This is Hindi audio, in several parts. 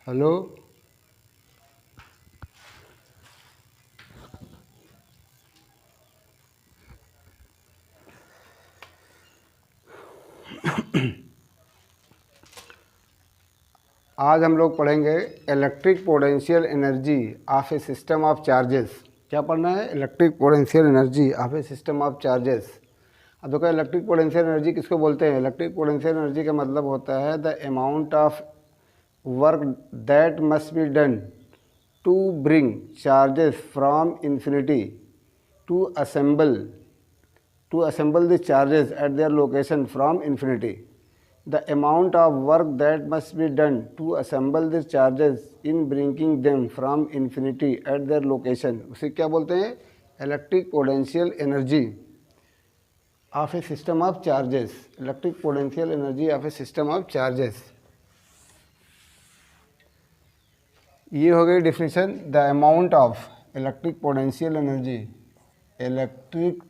हेलो। आज हम लोग पढ़ेंगे electric potential energy of a system of charges. क्या पढ़ना है? Electric potential energy of a system of charges. अब देखो, इलेक्ट्रिक पोटेंशियल एनर्जी किसको बोलते हैं? इलेक्ट्रिक पोटेंशियल एनर्जी का मतलब होता है the amount of work that must be done to bring charges from infinity to assemble the charges at their location from infinity. The amount of work that must be done to assemble the charges in bringing them from infinity at their location, उसे क्या बोलते हैं? Electric potential energy of a system of charges. Electric potential energy of a system of charges, ये हो गई definition. The amount of electric potential energy, electric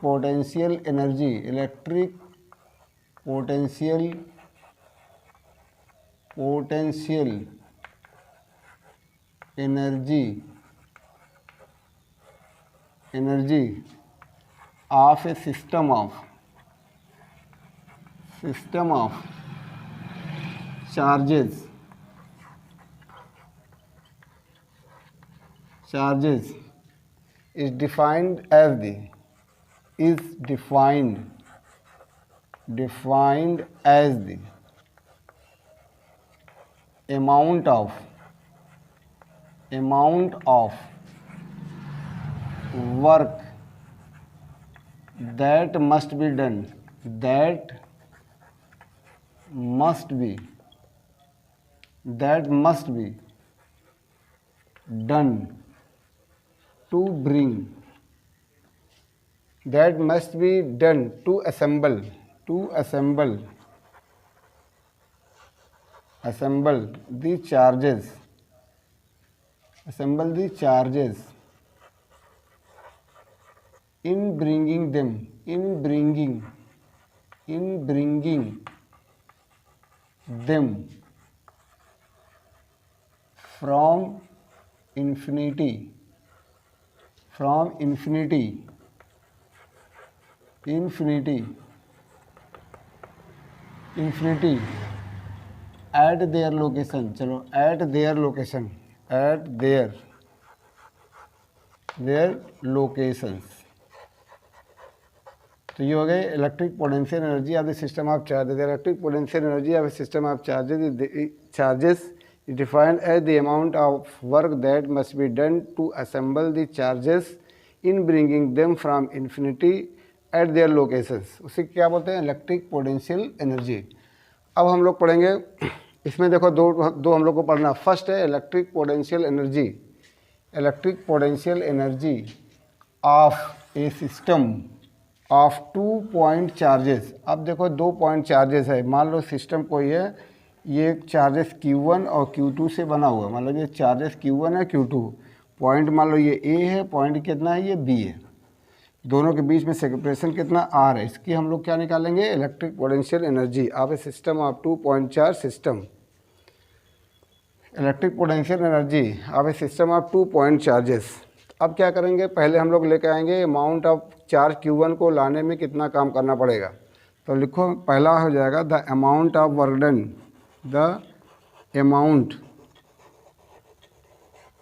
potential energy, electric potential energy of a system of charges is defined as the amount of work that must be done to assemble the charges in bringing them from infinity at their location। चलो, at their locations। तो ये हो गए electric potential energy of the system of charges. Electric potential energy of system of charges is defined as the amount of work that must be done to assemble the charges in bringing them from infinity at their locations। उसे क्या बोलते हैं? Electric potential energy. अब हम लोग पढ़ेंगे, इसमें देखो दो हम लोग को पढ़ना। फर्स्ट है electric potential energy of a system of 2 point charges. अब देखो 2 पॉइंट चार्जेस है। मान लो सिस्टम कोई है, ये चार्जेस Q1 और Q2 से बना हुआ है। मतलब ये चार्जेस Q1 है, Q2 पॉइंट, मान लो ये A है, पॉइंट कितना है? ये B है। दोनों के बीच में सेपरेशन कितना? R है। इसकी हम लोग क्या निकालेंगे? Electric potential energy of a system of 2 point charge system. Electric potential energy of a system of 2 point charges. अब क्या करेंगे? पहले हम लोग लेके आएंगे अमाउंट ऑफ चार्ज Q1 को लाने में कितना काम करना पड़ेगा। तो लिखो, पहला हो जाएगा the amount of work done, the amount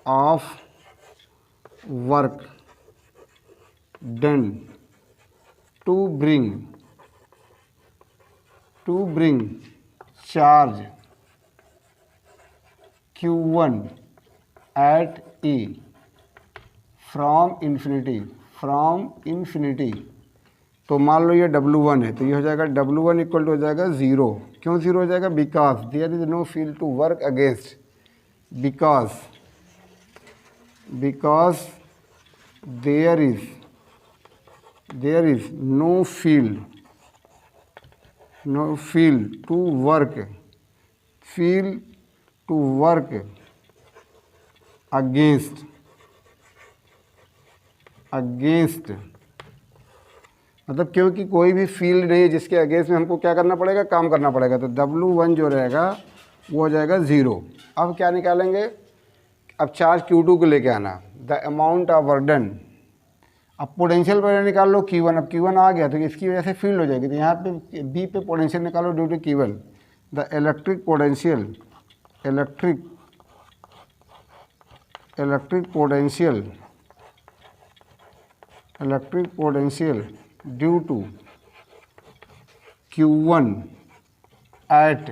of work done to bring charge Q1 at E from infinity। तो मान लो ये W1 है, तो ये हो जाएगा W1 इक्वल टू हो जाएगा 0। क्यों 0 हो जाएगा? Because there is no field to work against, because there is no field to work against मतलब क्योंकि कोई भी फील्ड नहीं है जिसके अगेंस्ट में हमको क्या करना पड़ेगा, काम करना पड़ेगा। तो W1 जो रहेगा वो हो जाएगा 0। अब क्या निकालेंगे, अब चार्ज Q2 को लेके आना, the amount of work done. अब पोटेंशियल पर निकाल लो Q1, अब Q1 आ गया तो इसकी वजह से फील्ड हो जाएगी। तो यहाँ पे B पे पोटेंशियल निकालो due to Q1, the electric potential due to Q1 at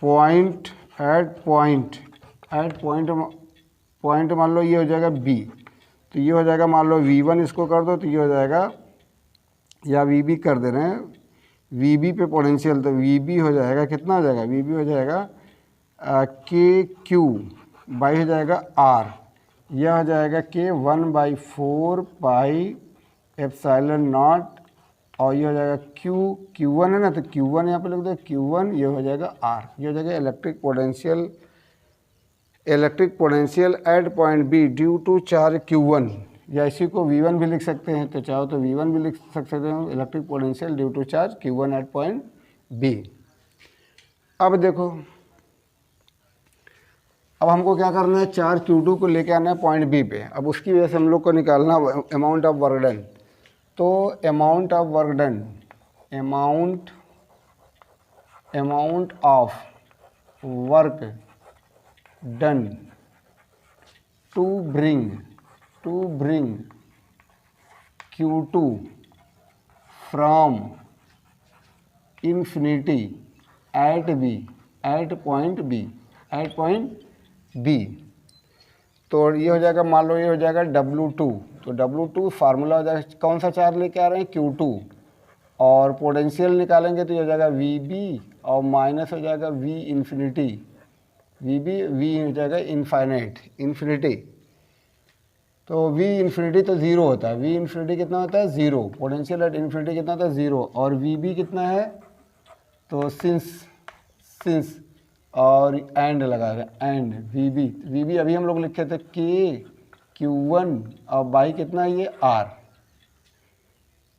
point मान लो ये हो जाएगा B, तो ये हो जाएगा मान लो V1 इसको कर दो तो ये हो जाएगा, या VB कर दे रहे हैं, VB पे पोटेंशियल, तो VB हो जाएगा कितना हो जाएगा, VB हो जाएगा KQ बाई हो जाएगा R, यह हो जाएगा K1/4 पाई एप्सिलॉन नॉट, और ये हो जाएगा Q1 है ना, तो Q1 यहाँ पे लिख दो Q1, ये हो जाएगा R, ये हो जाएगा electric potential at point B due to charge Q1, या इसी को V1 भी लिख सकते हैं, तो चाहो तो V1 भी लिख सकते हैं, electric potential due to charge Q1 at point B। अब देखो, अब हमको क्या करना है, चार्ज Q2 को लेके आना है पॉइंट B पे। अब उसकी वजह से हम लोग को निकालना अमाउंट ऑफ वर्क डन। तो amount of work done, amount of work done to bring Q2 from infinity at point B, तो ये हो जाएगा, मान लो ये हो जाएगा W2, तो W2 फार्मूला हो जाएगा, कौन सा चार्ज लेके आ रहे हैं, Q2, और पोटेंशियल निकालेंगे तो ये हो जाएगा VB, और माइनस हो जाएगा V इन्फिनिटी, V हो जाएगा इन्फिनिटी, तो V इन्फिनिटी तो 0 होता है, V इन्फिनिटी कितना होता है 0, पोटेंशियल एट इन्फिनिटी कितना होता है 0, और VB कितना है, तो सिंस और एंड लगा दें, एंड VB अभी हम लोग लिखे थे Q1, और बाई कितना है ये R,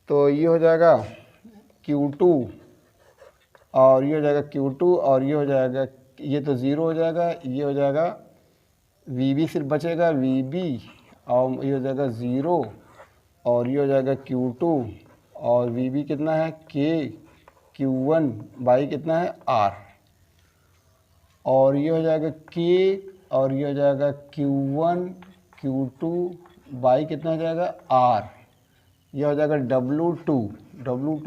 तो ये हो जाएगा Q2, और ये हो जाएगा Q2, और ये हो जाएगा, ये तो 0 हो जाएगा, ये हो जाएगा VB सिर्फ बचेगा VB, और ये हो जाएगा 0, और ये हो जाएगा Q2, और VB कितना है Q1 बाई कितना है R, और ये हो जाएगा K, और ये हो जाएगा Q1 Q2 बाई कितना हो जाएगा R, ये हो जाएगा W2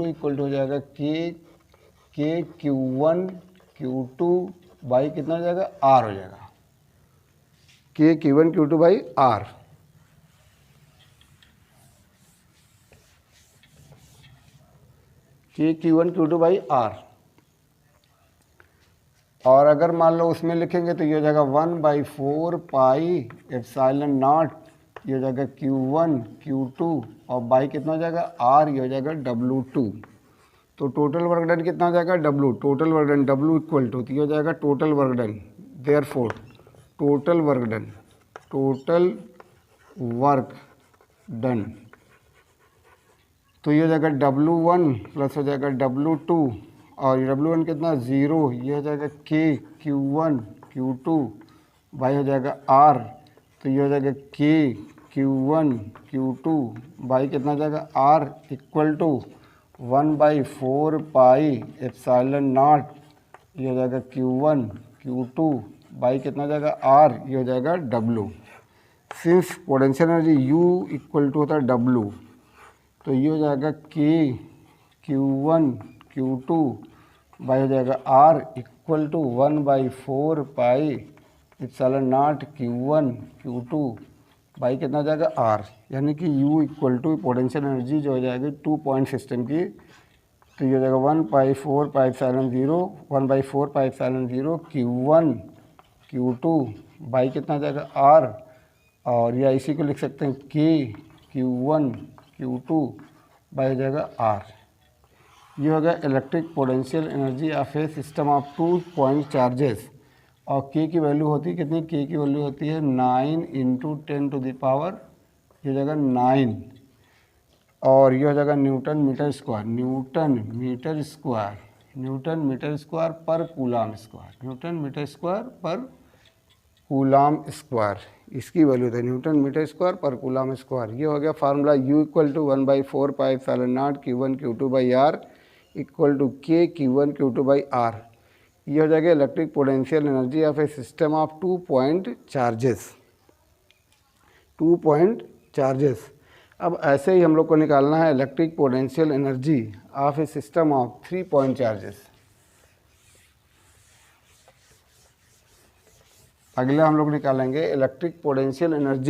इक्वल टू हो जाएगा K Q1 Q2 बाई कितना हो जाएगा R हो जाएगा, K Q1 Q2 by R। K Q1 Q2 by R, और अगर मान लो उसमें लिखेंगे तो ये हो जाएगा 1/4 पाई एप्सिलॉन नॉट, ये हो जाएगा Q1 Q2, और बाई कितना हो जाएगा R, ये हो जाएगा W2। तो टोटल वर्क डन कितना हो जाएगा total work done W equal to, ये हो जाएगा total work done, therefore total work done, तो ये हो जाएगा W1 प्लस हो जाएगा W2, और W1 कितना 0, ये हो जाएगा K Q1 Q2 बाई हो जाएगा R, तो ये हो जाएगा K Q1 Q2 बाई कितना हो जाएगा R equal to 1/4 pi epsilon naught, ये हो जाएगा Q1 Q2 बाई कितना हो जाएगा R, ये हो जाएगा W। Since potential energy U equal to होता है W, तो ये हो जाएगा K Q1 Q2 बाई हो जाएगा R equal to 1/4 pi epsilon naught Q1 Q2 by कितना हो जाएगा R, यानी कि U equal to potential energy जो हो जाएगी 2 पॉइंट सिस्टम की, तो ये हो जाएगा 1/4 pi epsilon 0 Q1 Q2 by कितना हो जाएगा R, और या इसी को लिख सकते हैं K Q1 Q2 बाई हो जाएगा R। ये हो गया electric potential energy of a system of 2 point charges, और K की वैल्यू होती है कितनी, K की वैल्यू होती है 9 × 10⁻⁴, ये हो जाएगा 9, और ये हो जाएगा newton metre square, newton metre square, newton metre square per coulomb square, newton metre square per coulomb square, इसकी वैल्यू है newton metre square per coulomb square. ये हो गया formula U equal to 1/4πε0 Q1 Q2/R equal to K Q1 Q2/R। ये हो जाएगा electric potential energy of a system of 2 point charges, 2 point charges. अब ऐसे ही हम लोग को निकालना है electric potential energy of a system of 3 point charges. अगला हम लोग निकालेंगे इलेक्ट्रिक पोटेंशियल एनर्जी